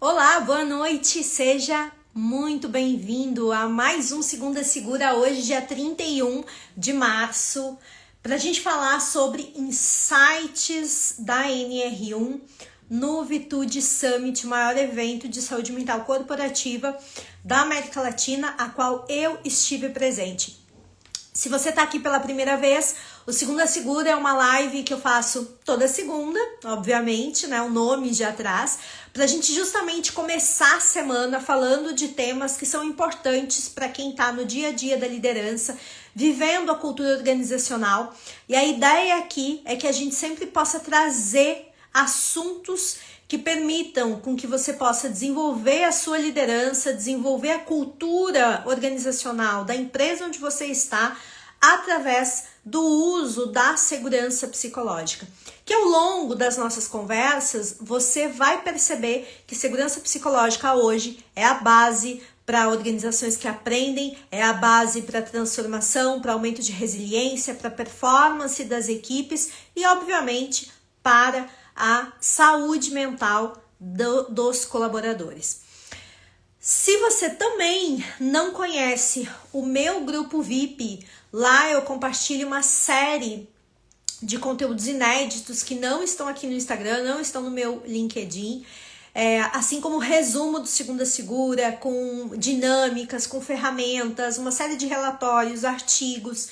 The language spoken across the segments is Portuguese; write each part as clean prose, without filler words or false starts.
Olá, boa noite, seja muito bem-vindo a mais um Segunda Segura, hoje dia 31 de março, para a gente falar sobre insights da NR1 no Vitude Summit, o maior evento de saúde mental corporativa da América Latina, a qual eu estive presente. Se você está aqui pela primeira vez, o Segunda Segura é uma live que eu faço toda segunda, obviamente, né? O nome já traz, para a gente justamente começar a semana falando de temas que são importantes para quem está no dia a dia da liderança, vivendo a cultura organizacional. E a ideia aqui é que a gente sempre possa trazer assuntos que permitam com que você possa desenvolver a sua liderança, desenvolver a cultura organizacional da empresa onde você está, através do uso da segurança psicológica. Que ao longo das nossas conversas, você vai perceber que segurança psicológica hoje é a base para organizações que aprendem, é a base para transformação, para aumento de resiliência, para performance das equipes e, obviamente, para a saúde mental dos colaboradores. Se você também não conhece o meu grupo VIP, lá eu compartilho uma série de conteúdos inéditos que não estão aqui no Instagram, não estão no meu LinkedIn, assim como o resumo do Segunda Segura, com dinâmicas, com ferramentas, uma série de relatórios, artigos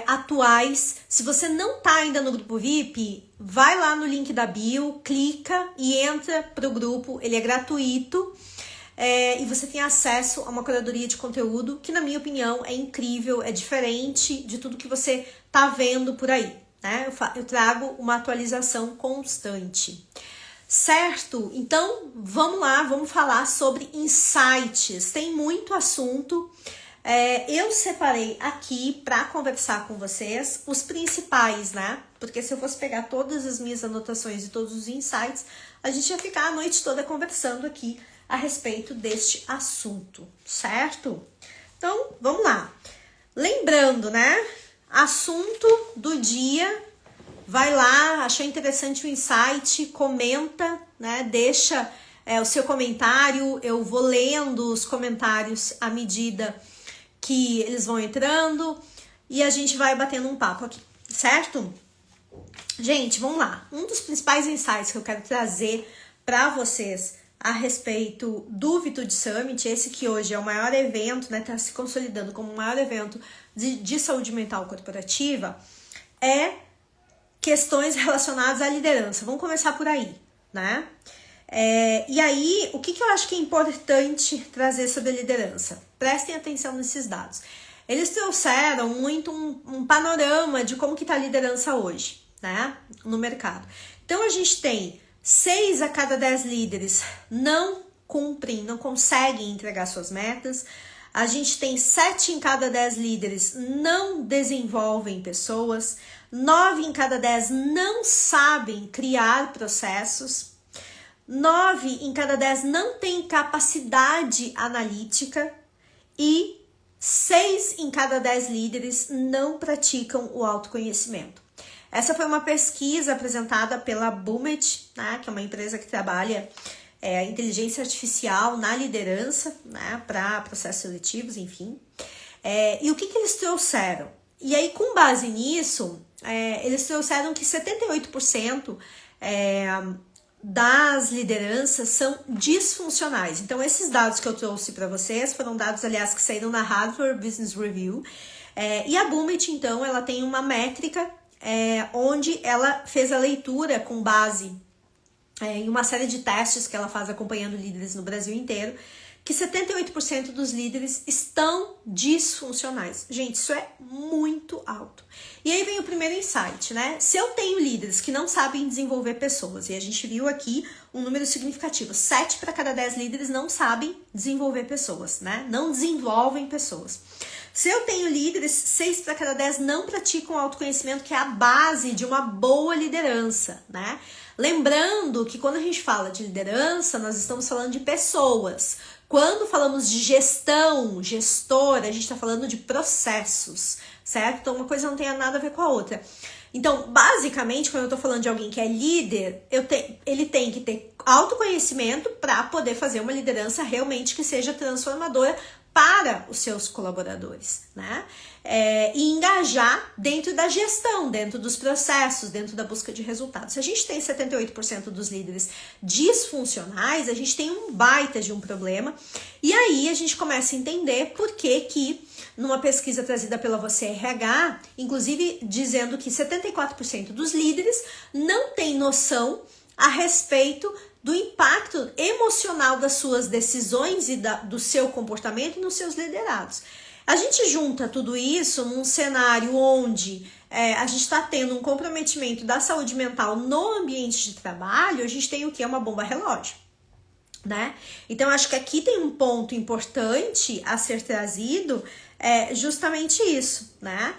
atuais. Se você não está ainda no grupo VIP, vai lá no link da bio, clica e entra para o grupo, ele é gratuito. E você tem acesso a uma curadoria de conteúdo que, na minha opinião, é incrível, é diferente de tudo que você tá vendo por aí, né? Eu trago uma atualização constante, certo? Então, vamos lá, vamos falar sobre insights. Tem muito assunto. Eu separei aqui para conversar com vocês os principais, né? Porque se eu fosse pegar todas as minhas anotações e todos os insights, a gente ia ficar a noite toda conversando aqui a respeito deste assunto, certo? Então, vamos lá. Lembrando, né? Assunto do dia. Vai lá, achou interessante o insight, comenta, né? Deixa o seu comentário. Eu vou lendo os comentários à medida que eles vão entrando e a gente vai batendo um papo aqui, certo? Gente, vamos lá. Um dos principais insights que eu quero trazer para vocês a respeito do Vitude Summit, esse que hoje é o maior evento, né, tá se consolidando como o maior evento de saúde mental corporativa, é questões relacionadas à liderança. Vamos começar por aí, né? E aí, o que eu acho que é importante trazer sobre a liderança? Prestem atenção nesses dados. Eles trouxeram muito um panorama de como que tá a liderança hoje, né, no mercado. Então, a gente tem 6 a cada 10 líderes não cumprem, não conseguem entregar suas metas. A gente tem 7 em cada 10 líderes não desenvolvem pessoas. 9 em cada 10 não sabem criar processos. 9 em cada 10 não têm capacidade analítica. E 6 em cada 10 líderes não praticam o autoconhecimento. Essa foi uma pesquisa apresentada pela Boomet, né, que é uma empresa que trabalha inteligência artificial na liderança, né, para processos seletivos, enfim. E o que eles trouxeram? E aí, com base nisso, eles trouxeram que 78% das lideranças são disfuncionais. Então, esses dados que eu trouxe para vocês foram dados, aliás, que saíram na Harvard Business Review. E a Boomet, então, ela tem uma métrica onde ela fez a leitura com base em uma série de testes que ela faz acompanhando líderes no Brasil inteiro, que 78% dos líderes estão disfuncionais. Gente, isso é muito alto. E aí vem o primeiro insight, né? Se eu tenho líderes que não sabem desenvolver pessoas, e a gente viu aqui um número significativo, 7 para cada 10 líderes não sabem desenvolver pessoas, né? Não desenvolvem pessoas. Se eu tenho líderes, 6 para cada 10 não praticam autoconhecimento, que é a base de uma boa liderança, né? Lembrando que quando a gente fala de liderança, nós estamos falando de pessoas. Quando falamos de gestão, gestor, a gente está falando de processos, certo? Então uma coisa não tem nada a ver com a outra. Então, basicamente, quando eu tô falando de alguém que é líder, ele tem que ter autoconhecimento para poder fazer uma liderança realmente que seja transformadora para os seus colaboradores, né? E engajar dentro da gestão, dentro dos processos, dentro da busca de resultados. Se a gente tem 78% dos líderes disfuncionais, a gente tem um baita de um problema. E aí a gente começa a entender por que numa pesquisa trazida pela Você RH, inclusive dizendo que 74% dos líderes não têm noção a respeito do impacto emocional das suas decisões e do seu comportamento nos seus liderados. A gente junta tudo isso num cenário onde a gente está tendo um comprometimento da saúde mental no ambiente de trabalho, a gente tem o que? Uma bomba relógio, né? Então, acho que aqui tem um ponto importante a ser trazido, justamente isso, né?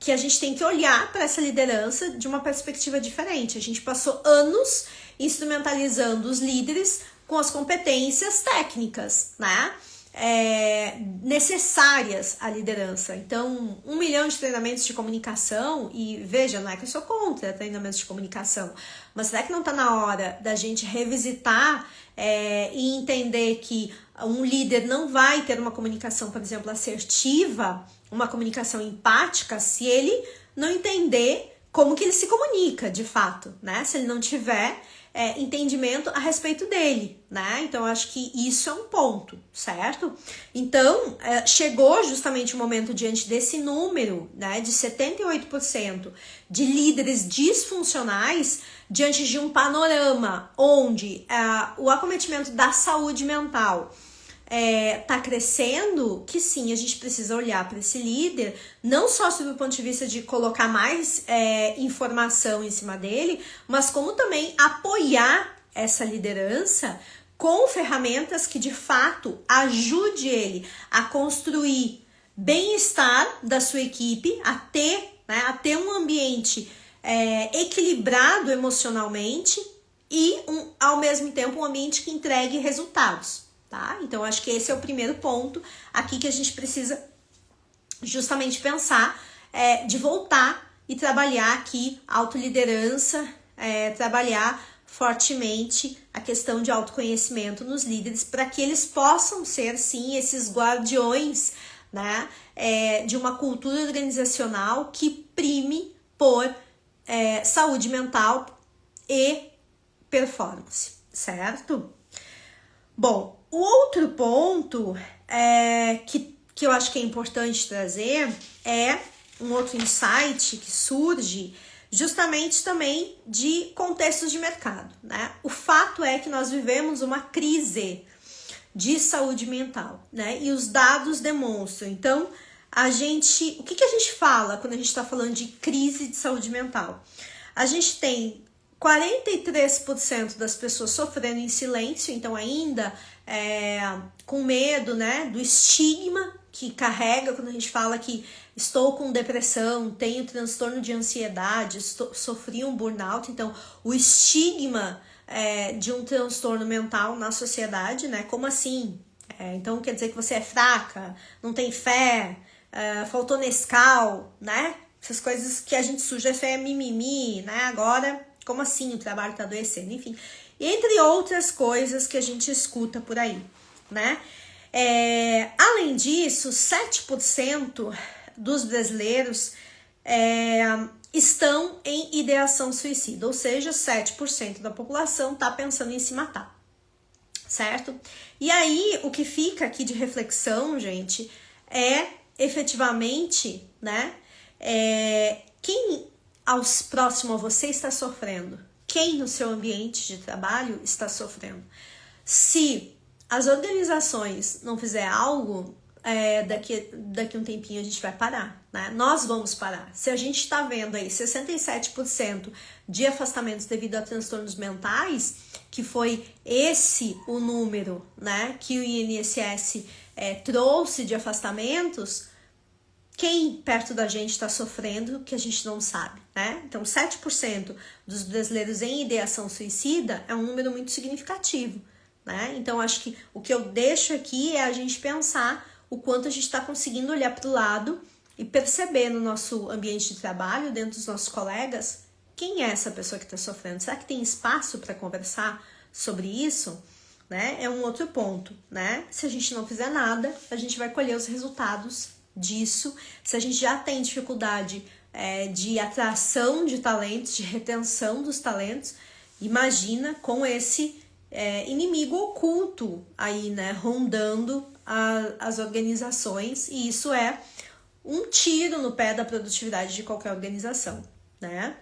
Que a gente tem que olhar para essa liderança de uma perspectiva diferente. A gente passou anos instrumentalizando os líderes com as competências técnicas, né? Necessárias à liderança. Então, 1 milhão de treinamentos de comunicação, e veja, não é que eu sou contra treinamentos de comunicação, mas será que não está na hora da gente revisitar e entender que um líder não vai ter uma comunicação, por exemplo, assertiva, uma comunicação empática, se ele não entender como que ele se comunica de fato, né? Se ele não tiver entendimento a respeito dele, né? Então, acho que isso é um ponto, certo? Então, chegou justamente o momento diante desse número, né, de 78% de líderes disfuncionais, diante de um panorama onde o acometimento da saúde mental tá crescendo, que sim, a gente precisa olhar para esse líder, não só sob o ponto de vista de colocar mais informação em cima dele, mas como também apoiar essa liderança com ferramentas que de fato ajude ele a construir bem-estar da sua equipe, a ter um ambiente equilibrado emocionalmente e ao mesmo tempo um ambiente que entregue resultados. Tá? Então, acho que esse é o primeiro ponto aqui que a gente precisa justamente pensar, de voltar e trabalhar aqui a autoliderança, trabalhar fortemente a questão de autoconhecimento nos líderes para que eles possam ser, sim, esses guardiões, né, de uma cultura organizacional que prime por saúde mental e performance, certo? Bom, o outro ponto que eu acho que é importante trazer é um outro insight que surge justamente também de contextos de mercado, né? O fato é que nós vivemos uma crise de saúde mental, né? E os dados demonstram. Então, o que a gente fala quando a gente está falando de crise de saúde mental? A gente tem 43% das pessoas sofrendo em silêncio, então ainda com medo, né, do estigma que carrega quando a gente fala que estou com depressão, tenho transtorno de ansiedade, sofri um burnout. Então o estigma de um transtorno mental na sociedade, né, como assim? Então quer dizer que você é fraca, não tem fé, faltou Nescau, né? Essas coisas que a gente suja, isso é mimimi, né? Agora, como assim o trabalho tá adoecendo? Enfim, entre outras coisas que a gente escuta por aí, né? Além disso, 7% dos brasileiros estão em ideação suicida, ou seja, 7% da população tá pensando em se matar, certo? E aí, o que fica aqui de reflexão, gente, é efetivamente, né, quem próximo a você está sofrendo? Quem no seu ambiente de trabalho está sofrendo? Se as organizações não fizer algo, daqui um tempinho a gente vai parar, né? Nós vamos parar. Se a gente está vendo aí 67% de afastamentos devido a transtornos mentais, que foi esse o número, né, que o INSS trouxe de afastamentos, quem perto da gente está sofrendo que a gente não sabe, né? Então, 7% dos brasileiros em ideação suicida é um número muito significativo, né? Então, acho que o que eu deixo aqui é a gente pensar o quanto a gente está conseguindo olhar para o lado e perceber no nosso ambiente de trabalho, dentro dos nossos colegas, quem é essa pessoa que está sofrendo? Será que tem espaço para conversar sobre isso? Né? É um outro ponto, né? Se a gente não fizer nada, a gente vai colher os resultados disso. Se a gente já tem dificuldade de atração de talentos, de retenção dos talentos, imagina com esse inimigo oculto aí, né? Rondando as organizações, e isso é um tiro no pé da produtividade de qualquer organização, né?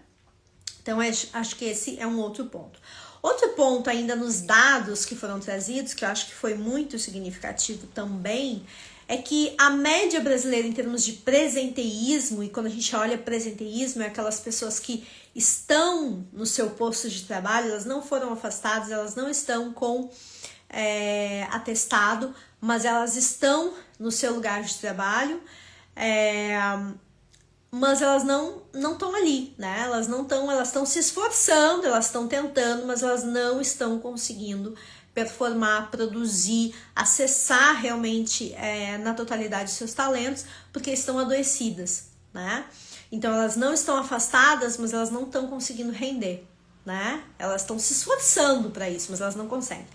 Então, acho que esse é um outro ponto. Outro ponto ainda nos dados que foram trazidos, que eu acho que foi muito significativo também, é que a média brasileira em termos de presenteísmo, e quando a gente olha presenteísmo, é aquelas pessoas que estão no seu posto de trabalho, elas não foram afastadas, elas não estão com atestado, mas elas estão no seu lugar de trabalho, mas elas não estão ali, né? Elas estão se esforçando, elas estão tentando, mas elas não estão conseguindo performar, produzir, acessar realmente na totalidade seus talentos, porque estão adoecidas, né? Então elas não estão afastadas, mas elas não estão conseguindo render, né? Elas estão se esforçando para isso, mas elas não conseguem.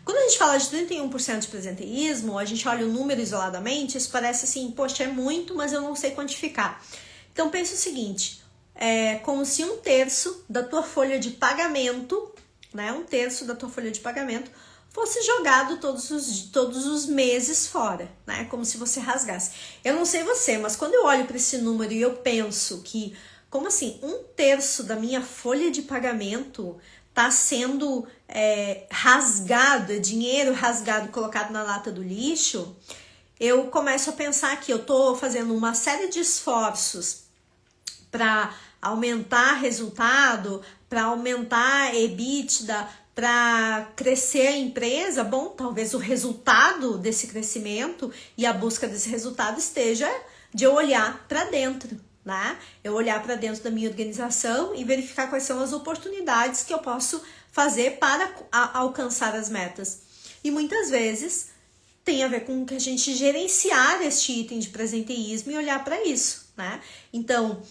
Quando a gente fala de 31% de presenteísmo, a gente olha o número isoladamente, isso parece assim, poxa, é muito, mas eu não sei quantificar. Então pensa o seguinte, é como se 1/3 da tua folha de pagamento, né, 1/3 da tua folha de pagamento fosse jogado todos os meses fora, né, como se você rasgasse. Eu não sei você, mas quando eu olho para esse número e eu penso que, como assim, 1/3 da minha folha de pagamento está sendo rasgado, dinheiro rasgado, colocado na lata do lixo, eu começo a pensar que eu estou fazendo uma série de esforços para aumentar resultado, para aumentar EBITDA, para crescer a empresa. Bom, talvez o resultado desse crescimento e a busca desse resultado esteja de eu olhar para dentro, né? Eu olhar para dentro da minha organização e verificar quais são as oportunidades que eu posso fazer para alcançar as metas. E muitas vezes tem a ver com que a gente gerenciar este item de presenteísmo e olhar para isso, né? Então,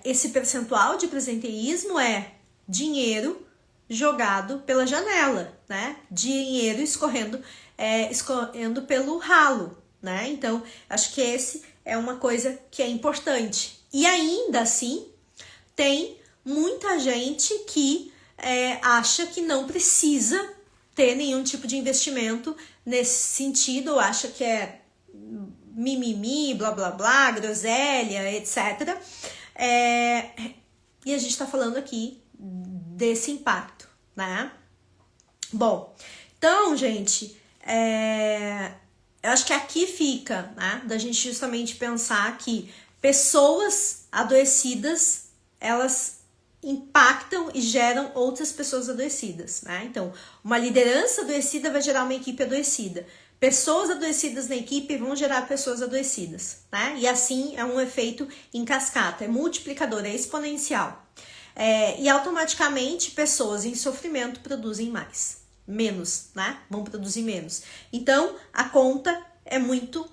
esse percentual de presenteísmo é dinheiro jogado pela janela, né? Dinheiro escorrendo pelo ralo, né? Então, acho que esse é uma coisa que é importante. E ainda assim, tem muita gente que acha que não precisa ter nenhum tipo de investimento nesse sentido, acha que é mimimi, blá blá blá, groselha, etc. E a gente tá falando aqui desse impacto, né? Bom, então, gente, eu acho que aqui fica, né, da gente justamente pensar que pessoas adoecidas, elas impactam e geram outras pessoas adoecidas, né? Então, uma liderança adoecida vai gerar uma equipe adoecida. Pessoas adoecidas na equipe vão gerar pessoas adoecidas, né? E assim é um efeito em cascata, é multiplicador, é exponencial. E automaticamente pessoas em sofrimento produzem menos, né? Vão produzir menos. Então, a conta é muito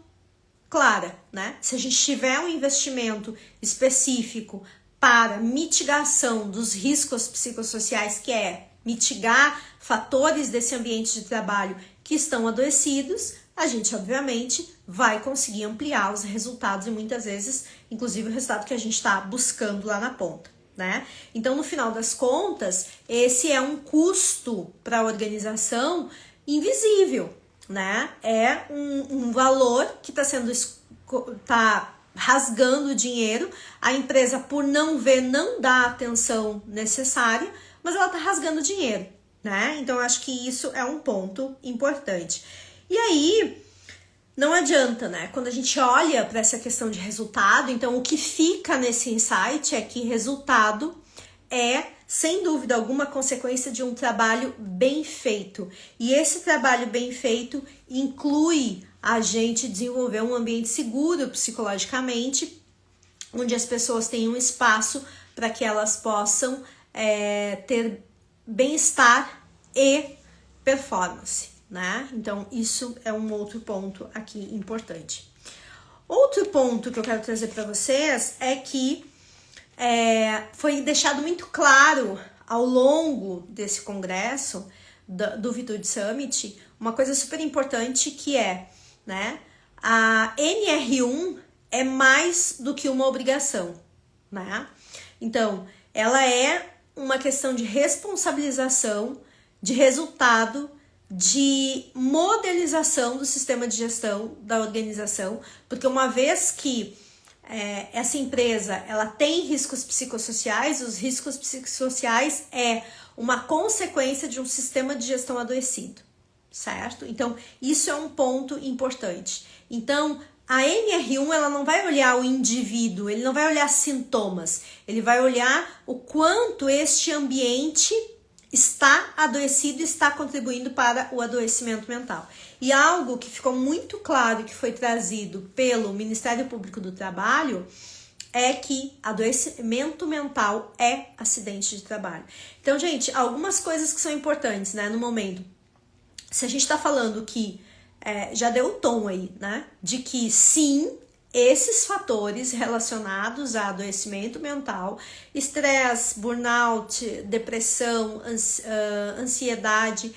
clara, né? Se a gente tiver um investimento específico para mitigação dos riscos psicossociais, que é mitigar fatores desse ambiente de trabalho que estão adoecidos, a gente obviamente vai conseguir ampliar os resultados e muitas vezes, inclusive o resultado que a gente está buscando lá na ponta, né? Então, no final das contas, esse é um custo para a organização invisível, né? É um valor que está rasgando o dinheiro, a empresa, por não ver, não dá a atenção necessária, mas ela está rasgando dinheiro, né? Então, eu acho que isso é um ponto importante. E aí, não adianta, né? Quando a gente olha para essa questão de resultado, então o que fica nesse insight é que resultado é, sem dúvida alguma, consequência de um trabalho bem feito. E esse trabalho bem feito inclui a gente desenvolver um ambiente seguro psicologicamente, onde as pessoas tenham um espaço para que elas possam ter bem-estar e performance, né? Então, isso é um outro ponto aqui importante. Outro ponto que eu quero trazer para vocês é que foi deixado muito claro ao longo desse congresso do Vitude Summit uma coisa super importante que é, né, a NR1 é mais do que uma obrigação, né? Então, ela é uma questão de responsabilização, de resultado, de modelização do sistema de gestão da organização, porque uma vez que essa empresa ela tem riscos psicossociais, os riscos psicossociais é uma consequência de um sistema de gestão adoecido, certo? Então, isso é um ponto importante. Então, a NR1 ela não vai olhar o indivíduo, ele não vai olhar sintomas, ele vai olhar o quanto este ambiente está adoecido e está contribuindo para o adoecimento mental. E algo que ficou muito claro que foi trazido pelo Ministério Público do Trabalho é que adoecimento mental é acidente de trabalho. Então, gente, algumas coisas que são importantes, né, no momento. Se a gente está falando que já deu o tom aí, né, de que sim, esses fatores relacionados a adoecimento mental, estresse, burnout, depressão, ansiedade,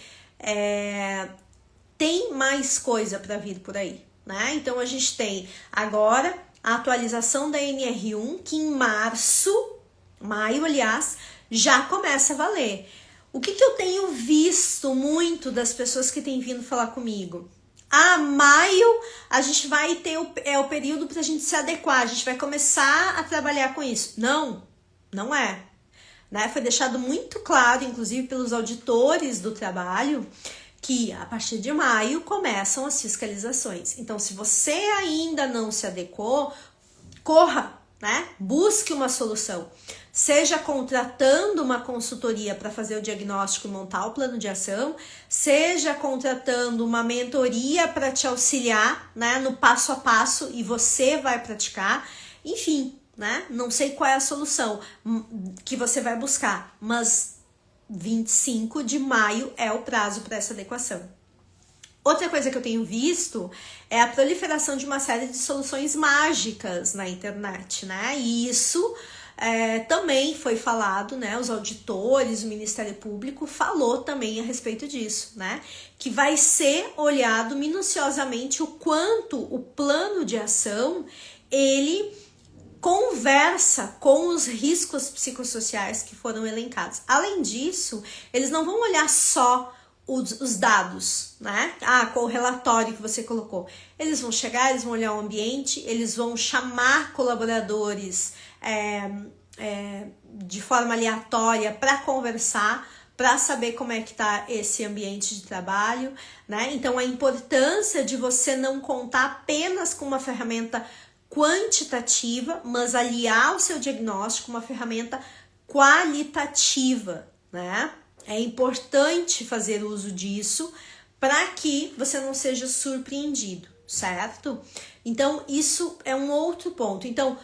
tem mais coisa para vir por aí, né? Então a gente tem agora a atualização da NR1, que em maio, aliás, já começa a valer. O que eu tenho visto muito das pessoas que têm vindo falar comigo? Maio a gente vai ter o período para a gente se adequar, a gente vai começar a trabalhar com isso. Não é. Né? Foi deixado muito claro, inclusive pelos auditores do trabalho, que a partir de maio começam as fiscalizações. Então, se você ainda não se adequou, corra, né? Busque uma solução. Seja contratando uma consultoria para fazer o diagnóstico e montar o plano de ação, seja contratando uma mentoria para te auxiliar, né, no passo a passo e você vai praticar, enfim, né? Não sei qual é a solução que você vai buscar, mas 25 de maio é o prazo para essa adequação. Outra coisa que eu tenho visto é a proliferação de uma série de soluções mágicas na internet, né? E isso também foi falado, né? Os auditores, o Ministério Público falou também a respeito disso, né? Que vai ser olhado minuciosamente o quanto o plano de ação, ele conversa com os riscos psicossociais que foram elencados. Além disso, eles não vão olhar só os dados, né? Com o relatório que você colocou. Eles vão chegar, eles vão olhar o ambiente, eles vão chamar colaboradores de forma aleatória para conversar, para saber como é que tá esse ambiente de trabalho, né? Então, a importância de você não contar apenas com uma ferramenta quantitativa, mas aliar o seu diagnóstico uma ferramenta qualitativa, né? É importante fazer uso disso para que você não seja surpreendido, certo? Então, isso é um outro ponto. Então,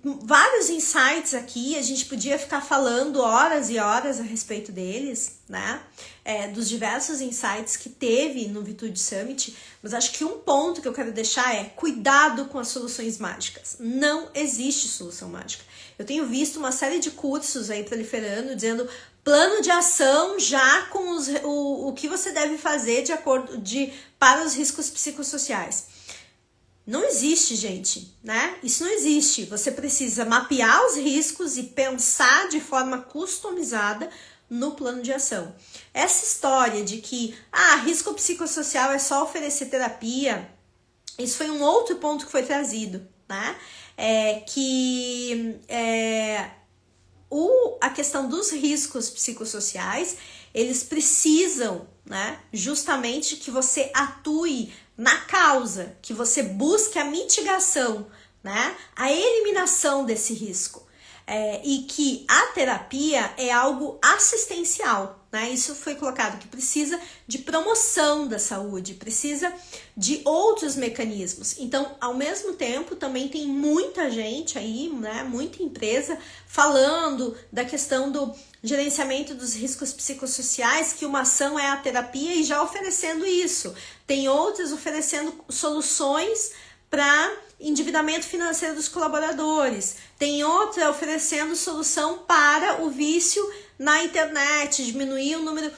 vários insights aqui, a gente podia ficar falando horas e horas a respeito deles, né? Dos diversos insights que teve no Vitude Summit, mas acho que um ponto que eu quero deixar é cuidado com as soluções mágicas. Não existe solução mágica. Eu tenho visto uma série de cursos aí proliferando, dizendo plano de ação já com o que você deve fazer para os riscos psicossociais. Não existe, gente, né? Isso não existe. Você precisa mapear os riscos e pensar de forma customizada no plano de ação. Essa história de que risco psicossocial é só oferecer terapia, isso foi um outro ponto que foi trazido, né? A questão dos riscos psicossociais, eles precisam, né, justamente que você atue na causa, que você busque a mitigação, né, a eliminação desse risco. E que a terapia é algo assistencial, né? Isso foi colocado, que precisa de promoção da saúde, precisa de outros mecanismos. Então, ao mesmo tempo, também tem muita gente aí, né? Muita empresa falando da questão gerenciamento dos riscos psicossociais, que uma ação é a terapia e já oferecendo isso. Tem outras oferecendo soluções para endividamento financeiro dos colaboradores. Tem outra oferecendo solução para o vício na internet, diminuir o número...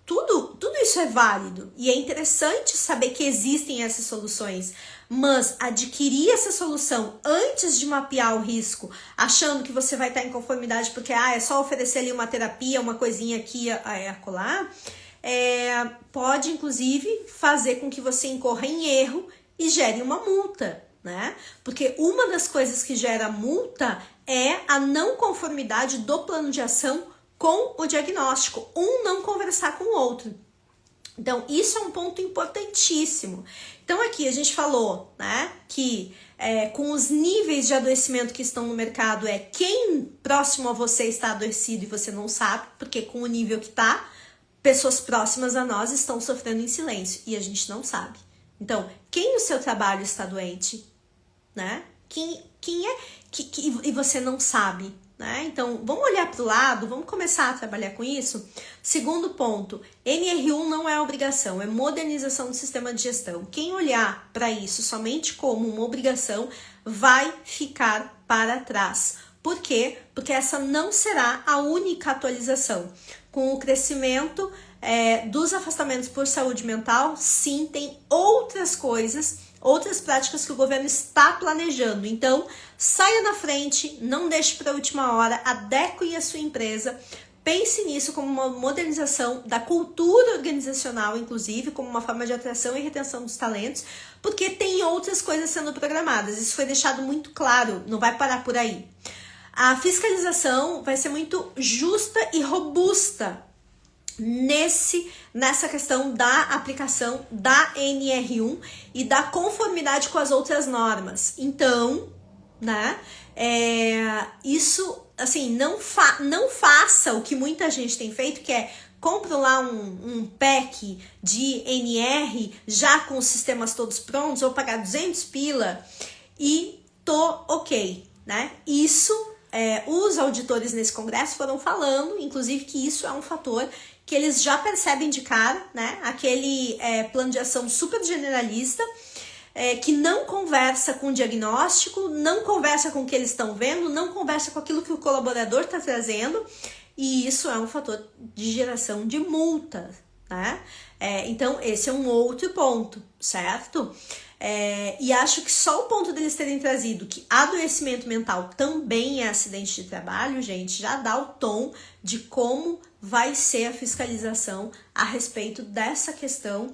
Tudo isso é válido e é interessante saber que existem essas soluções, mas adquirir essa solução antes de mapear o risco, achando que você vai estar em conformidade porque é só oferecer ali uma terapia, uma coisinha aqui a acolá, pode inclusive fazer com que você incorra em erro e gere uma multa, né? Porque uma das coisas que gera multa é a não conformidade do plano de ação com o diagnóstico, um não conversar com o outro. Então, isso é um ponto importantíssimo. Então, aqui a gente falou, né, que com os níveis de adoecimento que estão no mercado, quem próximo a você está adoecido e você não sabe, porque com o nível que está, pessoas próximas a nós estão sofrendo em silêncio e a gente não sabe. Então, quem no seu trabalho está doente, né? Quem é e você não sabe, né? Então, vamos olhar para o lado, vamos começar a trabalhar com isso. Segundo ponto, NR1 não é obrigação, é modernização do sistema de gestão. Quem olhar para isso somente como uma obrigação vai ficar para trás. Por quê? Porque essa não será a única atualização. Com o crescimento dos afastamentos por saúde mental, sim, tem outras coisas, outras práticas que o governo está planejando. Então, saia na frente, não deixe para a última hora, adeque a sua empresa, pense nisso como uma modernização da cultura organizacional, inclusive, como uma forma de atração e retenção dos talentos, porque tem outras coisas sendo programadas. Isso foi deixado muito claro, não vai parar por aí. A fiscalização vai ser muito justa e robusta nessa questão da aplicação da NR1 e da conformidade com as outras normas. Então, né, isso, assim, não faça o que muita gente tem feito, que é compra lá um pack de NR já com os sistemas todos prontos, ou pagar 200 pila e tô ok, né? Isso, os auditores nesse congresso foram falando, inclusive, que isso é um fator que eles já percebem de cara, né? Aquele plano de ação super generalista, que não conversa com o diagnóstico, não conversa com o que eles estão vendo, não conversa com aquilo que o colaborador está trazendo, e isso é um fator de geração de multa, né? Então, esse é um outro ponto, certo? E acho que só o ponto deles terem trazido que adoecimento mental também é acidente de trabalho, gente, já dá o tom de como vai ser a fiscalização a respeito dessa questão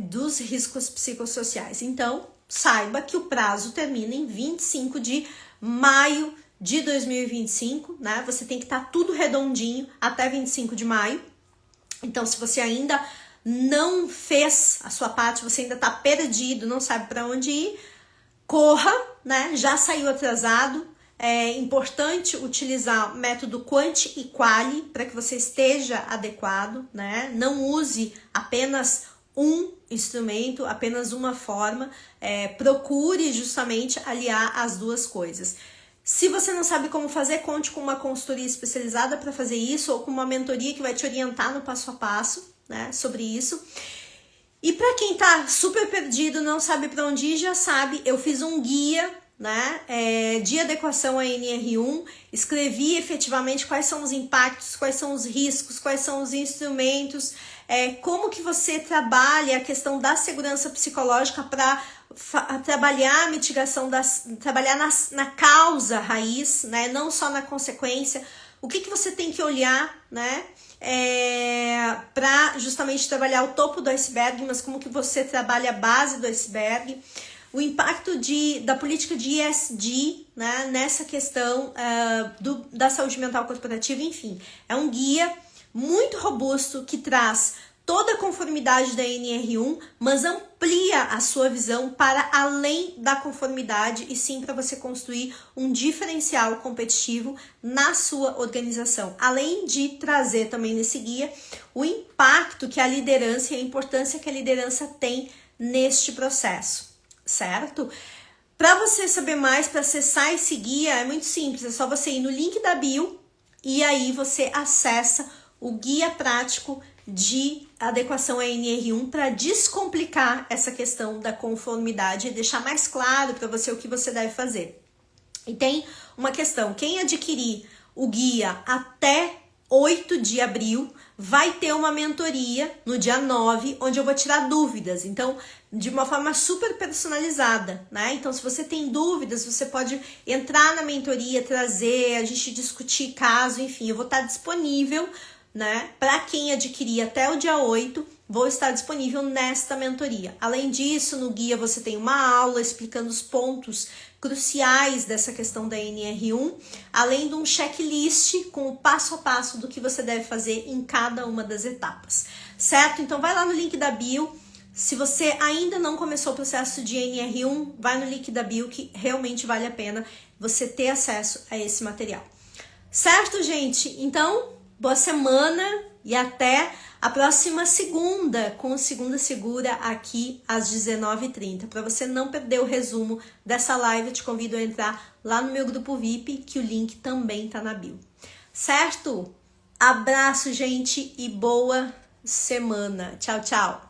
dos riscos psicossociais. Então, saiba que o prazo termina em 25 de maio de 2025, né? Você tem que estar tudo redondinho até 25 de maio. Então, se você ainda não fez a sua parte, você ainda está perdido, não sabe para onde ir, corra, né? Já saiu atrasado. É importante utilizar o método Quanti e Quali para que você esteja adequado, né? Não use apenas um instrumento, apenas uma forma. Procure justamente aliar as duas coisas. Se você não sabe como fazer, conte com uma consultoria especializada para fazer isso, ou com uma mentoria que vai te orientar no passo a passo, né, sobre isso. E para quem tá super perdido, não sabe para onde ir, já sabe, eu fiz um guia, né, de adequação à NR1, escrevi efetivamente quais são os impactos, quais são os riscos, quais são os instrumentos, como que você trabalha a questão da segurança psicológica para trabalhar a mitigação, trabalhar na causa raiz, né, não só na consequência. O que você tem que olhar, né, para justamente trabalhar o topo do iceberg, mas como que você trabalha a base do iceberg. O impacto da política de ESG, né, nessa questão da saúde mental corporativa, enfim. É um guia muito robusto que traz toda a conformidade da NR1, mas amplia a sua visão para além da conformidade e sim para você construir um diferencial competitivo na sua organização. Além de trazer também nesse guia o impacto que a liderança e a importância que a liderança tem neste processo, certo? Para você saber mais, para acessar esse guia, é muito simples, é só você ir no link da bio e aí você acessa o guia prático de adequação à NR1 para descomplicar essa questão da conformidade e deixar mais claro para você o que você deve fazer. E tem uma questão, quem adquirir o guia até 8 de abril vai ter uma mentoria no dia 9, onde eu vou tirar dúvidas, então de uma forma super personalizada, né? Então se você tem dúvidas, você pode entrar na mentoria, trazer, a gente discutir caso, enfim, eu vou estar disponível, né? Para quem adquirir até o dia 8, vou estar disponível nesta mentoria. Além disso, no guia você tem uma aula explicando os pontos cruciais dessa questão da NR1, além de um checklist com o passo a passo do que você deve fazer em cada uma das etapas, certo? Então vai lá no link da bio. Se você ainda não começou o processo de NR1, vai no link da bio que realmente vale a pena você ter acesso a esse material. Certo, gente? Então, boa semana e até a próxima segunda, com Segunda Segura aqui às 19h30. Para você não perder o resumo dessa live, eu te convido a entrar lá no meu grupo VIP, que o link também tá na bio. Certo? Abraço, gente, e boa semana. Tchau, tchau.